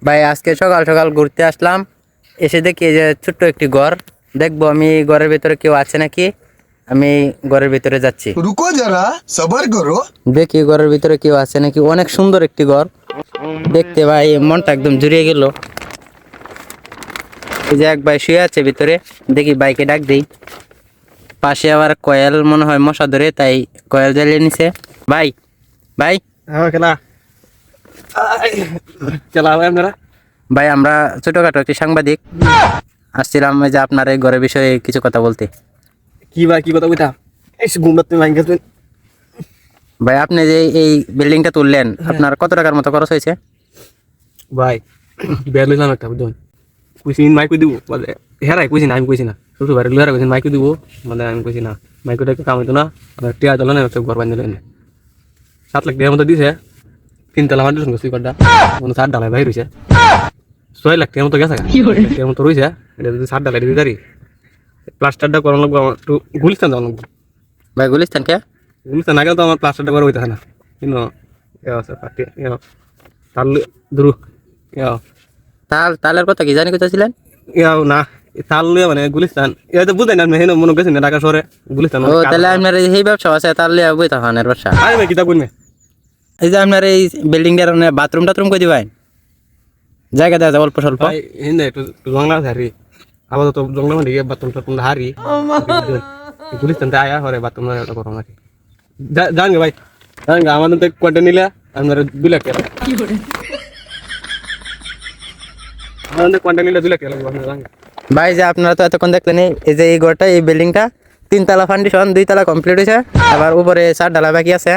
ভাই আজকে সকাল সকাল ঘুরতে আসলাম, এসে দেখি এই যে ছোট্ট একটি ঘর। দেখবো আমি ঘরের ভিতরে কেউ আছে নাকি। আমি ঘরের ভিতরে যাচ্ছি, रुको जरा सबर करो। দেখি ঘরের ভিতরে কেউ আছে নাকি। অনেক সুন্দর একটি ঘর দেখতে, ভাই মনটা একদম জুড়িয়ে গেল। এই যে এক ভাই শুয়ে আছে ভিতরে, দেখি বাইকে ডাক দিই। পাশে আবার কয়েল মনে হয় মশা ধরে, তাই কয়েল জ্বালিয়ে নিছে। ভাই ভাই হ্যাঁ খেলা খেলা ভাই আপনারা ভাই আমরা ছোটখাটো একটি সাংবাদিক, আসছিলাম এই যে আপনার এই ঘরের বিষয়ে কিছু কথা বলতে। কি ভাই কি কথা কইতা এই ঘুমটা তুমি ভাঙ গেছো ভাই আপনি যে এই বিল্ডিংটা তুললেন, আপনার কত টাকার মতো খরচ হয়েছে? ভাই বের লইলাম একটা বুঝুন কইছি মাইক দিব বলে হেরাই কইছি না আমি কইছি না ছোট ভাই লইরা কইছি মাইক দিব মানে আমি কইছি না মাইকটা কাম হইতো না আর টিয়া দল না ঘর বান্ধে লইনে 7 লাখ টাকার মতো দিছে 3 তলা মাটি সঙ্গে সুইপারটা মানে 7 ডালাই ভাই রইছে 6 লাখ টাকার মতো গেছে টাকার মতো রইছে এটা যদি 7 ডালাই দিতে পারি প্লাস্টারটা করানো লাগবে আমার একটু গুলিস্তান যাওয়া লাগবে ভাই গুলিস্তান কে? গুলিস্তান না গেলে তো আমার প্লাস্টারটা করা হইতেছে না কিন্তু আছে পার্টি তাহলে দ্রু তালের কথা কি জানি কোথাছিলেন? না তাহলে মানে গুলিস্তান এটা তো বুঝাই না আমি হেন মনে গেছি না ঢাকা শহরে গুলিস্তান ও তাহলে আপনার এই ব্যবসা আছে, তাহলে বই তখনের ব্যবসা। আরে ভাই কিতাব কইনে এই যে আপনার এই বিল্ডিংটার বাথরুম টাথরুম কই দিবেন? জায়গা দেওয়া যায় অল্প স্বল্প। ভাই হিন্দে একটু জংলা হারি আপাতত জংলা মানে গিয়ে বাথরুম টাথরুম হারি গুলিস্তান আয়া হরে বাথরুম এটা করো নাকি জান গে ভাই জান গে আমাদের তো কোয়ার্টার নিলে আপনার 2 লাখ টাকা আমাদের কোয়ার্টার নিলে 2 লাখ টাকা লাগবে আপনার জান ভাই যে আপনারা তো এতক্ষণ দেখলেন, এই যে এই ঘরটা এই বিল্ডিংটা 3 তলা ফাউন্ডেশন 2 তলা কমপ্লিট হয়েছে, আবার উপরে 4 ডালা বাকি আছে।